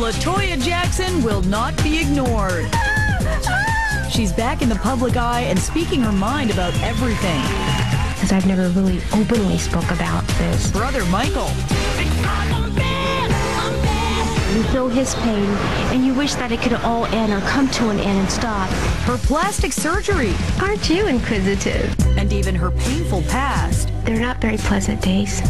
LaToya Jackson will not be ignored. She's back in the public eye and speaking her mind about everything. Because I've never really openly spoke about this. Brother Michael. You feel his pain, and you wish that it could all end or come to an end and stop. Her plastic surgery. Aren't you inquisitive? And even her painful past. They're not very pleasant days.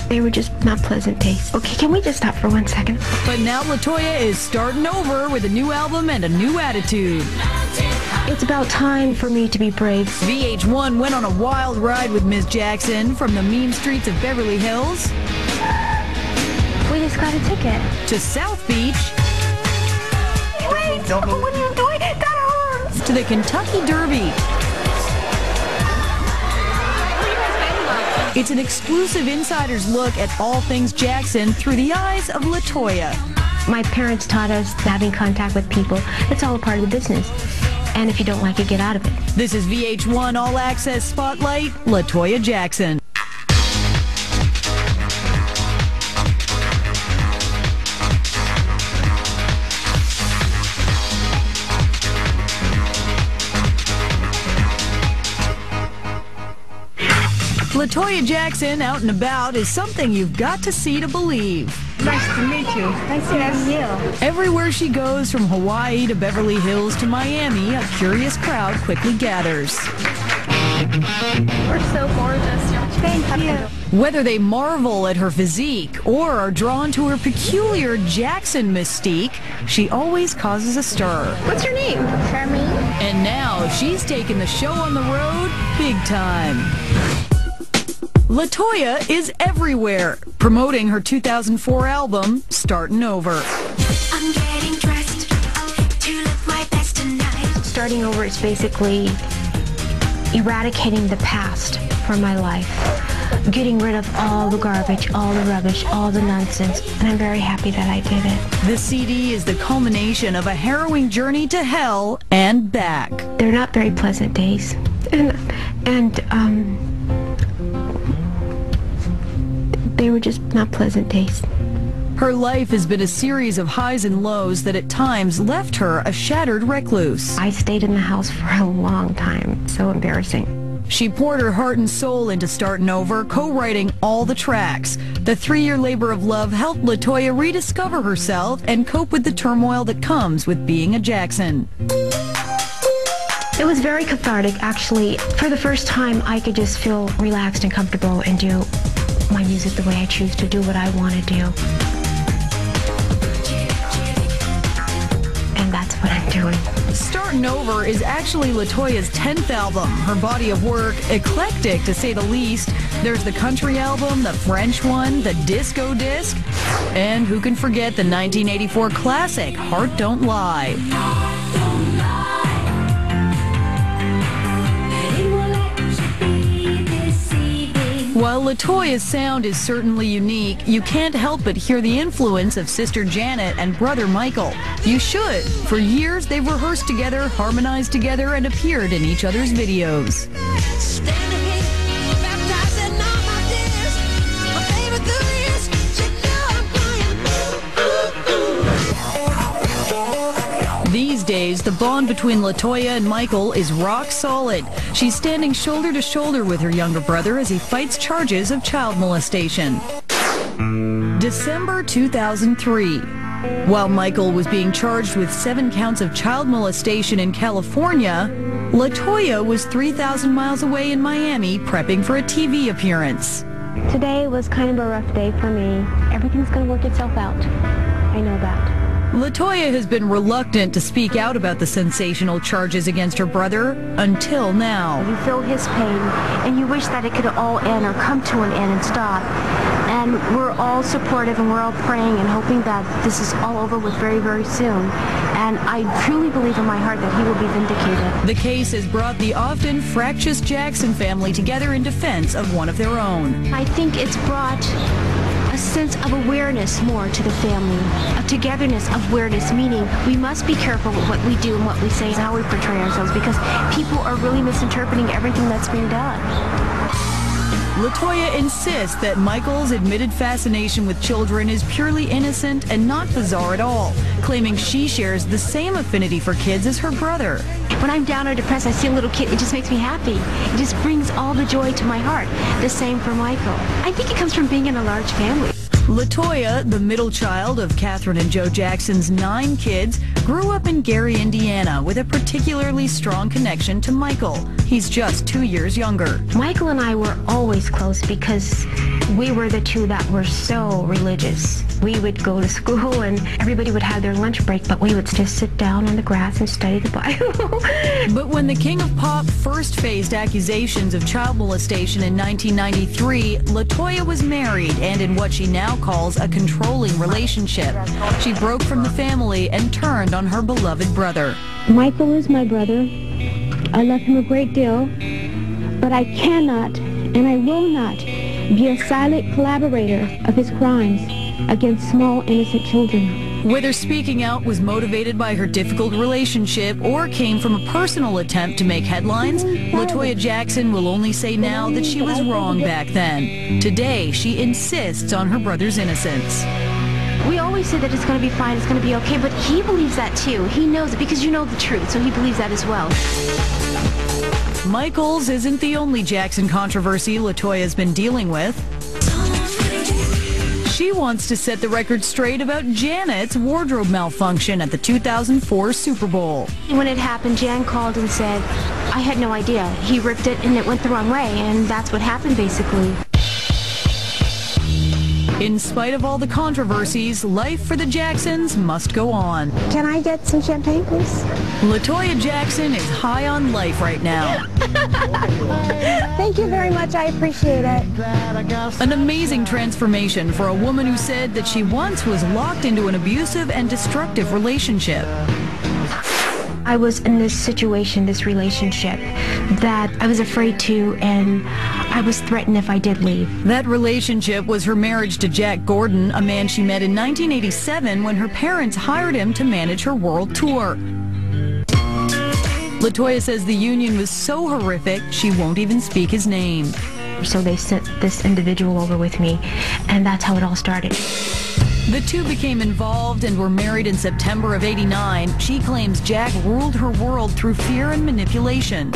They were just not pleasant days. Okay, can we just stop for 1 second? But now LaToya is starting over with a new album and a new attitude. It's about time for me to be brave. VH1 went on a wild ride with Ms. Jackson from the mean streets of Beverly Hills. We just got a ticket. To South Beach. Wait, what are you doing? That hurts. To the Kentucky Derby. It's an exclusive insider's look at all things Jackson through the eyes of LaToya. My parents taught us having contact with people. It's all a part of the business. And if you don't like it, get out of it. This is VH1 All Access Spotlight, LaToya Jackson. LaToya Jackson out and about is something you've got to see to believe. Nice to meet you. Nice to meet you. Everywhere she goes, from Hawaii to Beverly Hills to Miami, a curious crowd quickly gathers. We're so gorgeous. Thank you. Whether they marvel at her physique or are drawn to her peculiar Jackson mystique, she always causes a stir. What's your name? Charmaine. And now she's taking the show on the road big time. LaToya is everywhere, promoting her 2004 album, Startin' Over. I'm getting dressed to look my best tonight. Starting over is basically eradicating the past from my life, getting rid of all the garbage, all the rubbish, all the nonsense, and I'm very happy that I did it. The CD is the culmination of a harrowing journey to hell and back. They're not very pleasant days, and they were just not pleasant days. Her life has been a series of highs and lows that at times left her a shattered recluse. I stayed in the house for a long time. So embarrassing. She poured her heart and soul into Startin' Over, co-writing all the tracks. The 3-year labor of love helped LaToya rediscover herself and cope with the turmoil that comes with being a Jackson. It was very cathartic, actually. For the first time, I could just feel relaxed and comfortable and do my music the way I choose to do what I want to do. And that's what I'm doing. Startin' Over is actually LaToya's 10th album. Her body of work, eclectic to say the least. There's the country album, the French one, the disco disc, and who can forget the 1984 classic, Heart Don't Lie. While LaToya's sound is certainly unique, you can't help but hear the influence of Sister Janet and Brother Michael. You should. For years, they've rehearsed together, harmonized together, and appeared in each other's videos. These days, the bond between LaToya and Michael is rock solid. She's standing shoulder to shoulder with her younger brother as he fights charges of child molestation. December 2003. While Michael was being charged with 7 counts of child molestation in California, LaToya was 3,000 miles away in Miami prepping for a TV appearance. Today was kind of a rough day for me. Everything's going to work itself out. I know that. LaToya has been reluctant to speak out about the sensational charges against her brother until now. You feel his pain, and you wish that it could all end or come to an end and stop. And we're all supportive, and we're all praying and hoping that this is all over with very, very soon. And I truly believe in my heart that he will be vindicated. The case has brought the often fractious Jackson family together in defense of one of their own. I think it's brought a sense of awareness more to the family, a togetherness of awareness, meaning we must be careful with what we do and what we say and how we portray ourselves, because people are really misinterpreting everything that's being done. LaToya insists that Michael's admitted fascination with children is purely innocent and not bizarre at all, claiming she shares the same affinity for kids as her brother. When I'm down or depressed, I see a little kid, it just makes me happy. It just brings all the joy to my heart. The same for Michael. I think it comes from being in a large family. LaToya, the middle child of Catherine and Joe Jackson's 9 kids, grew up in Gary, Indiana, with a particularly strong connection to Michael. He's just 2 years younger. Michael and I were always close because we were the two that were so religious. We would go to school and everybody would have their lunch break, but we would just sit down on the grass and study the Bible. But when the King of Pop first faced accusations of child molestation in 1993, LaToya was married and in what she now calls a controlling relationship. She broke from the family and turned on her beloved brother. Michael is my brother. I love him a great deal, but I cannot and I will not be a silent collaborator of his crimes against small innocent children. Whether speaking out was motivated by her difficult relationship or came from a personal attempt to make headlines, LaToya Jackson will only say now that she was wrong back then. Today, she insists on her brother's innocence. We always say that it's going to be fine, it's going to be okay, but he believes that too. He knows it because you know the truth, so he believes that as well. Michaels isn't the only Jackson controversy LaToya's been dealing with. She wants to set the record straight about Janet's wardrobe malfunction at the 2004 Super Bowl. When it happened, Jan called and said, I had no idea. He ripped it and it went the wrong way, and that's what happened basically. In spite of all the controversies, life for the Jacksons must go on. Can I get some champagne, please? LaToya Jackson is high on life right now. Thank you very much. I appreciate it. An amazing transformation for a woman who said that she once was locked into an abusive and destructive relationship. I was in this situation, this relationship, that I was afraid to, and I was threatened if I did leave. That relationship was her marriage to Jack Gordon, a man she met in 1987 when her parents hired him to manage her world tour. LaToya says the union was so horrific, she won't even speak his name. So they sent this individual over with me, and that's how it all started. The two became involved and were married in September of '89. She claims Jack ruled her world through fear and manipulation.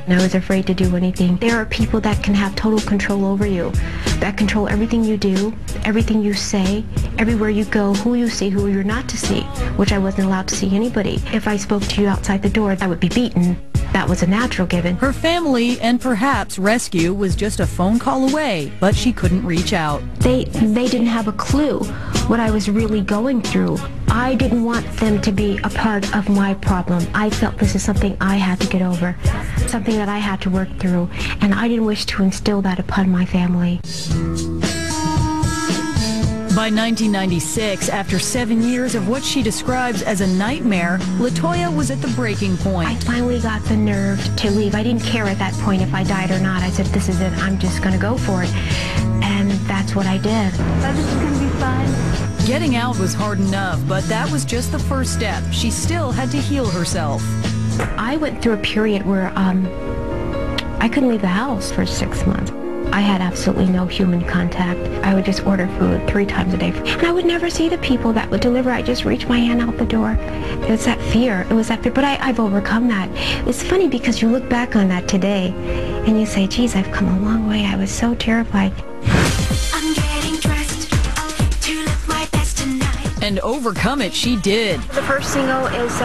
I was afraid to do anything. There are people that can have total control over you, that control everything you do, everything you say, everywhere you go, who you see, who you're not to see, which I wasn't allowed to see anybody. If I spoke to you outside the door, I would be beaten. That was a natural given. Her family and perhaps rescue was just a phone call away, but she couldn't reach out. They didn't have a clue what I was really going through. I didn't want them to be a part of my problem. I felt this is something I had to get over, something that I had to work through, and I didn't wish to instill that upon my family. By 1996, after 7 years of what she describes as a nightmare, LaToya was at the breaking I point. finally got the nerve to leave. I didn't care at that point if I died or not. I said, this is it. I'm just going to go for it. And that's what I did. So this is going to be fun. Getting out was hard enough, but that was just the first step. She still had to heal herself. I went through a period where I couldn't leave the house for 6 months. I had absolutely no human contact. I would just order food 3 times a day. And I would never see the people that would deliver. I just reach my hand out the door. It was that fear. It was that fear. But I've overcome that. It's funny because you look back on that today and you say, geez, I've come a long way. I was so terrified. I'm getting dressed to look my best tonight. And overcome it she did. The first single is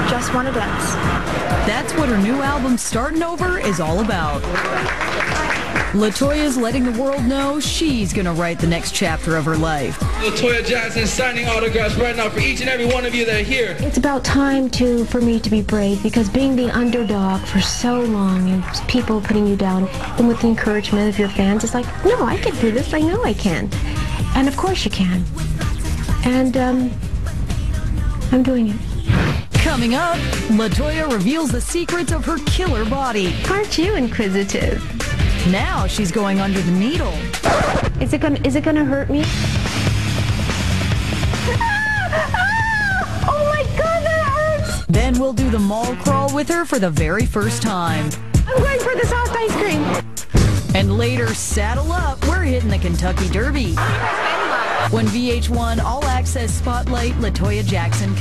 Just Wanna Dance. That's what her new album, Startin' Over, is all about. LaToya's letting the world know she's gonna write the next chapter of her life. LaToya Jackson signing autographs right now for each and every one of you that are here. It's about time for me to be brave, because being the underdog for so long and people putting you down, and with the encouragement of your fans, it's like, no, I can do this. I know I can. And of course you can. And I'm doing it. Coming up, LaToya reveals the secrets of her killer body. Aren't you inquisitive? Now she's going under the needle. Is it gonna hurt me? Oh my God, that hurts! Then we'll do the mall crawl with her for the very first time. I'm going for the soft ice cream. And later, saddle up, we're hitting the Kentucky Derby. When VH1 All Access Spotlight LaToya Jackson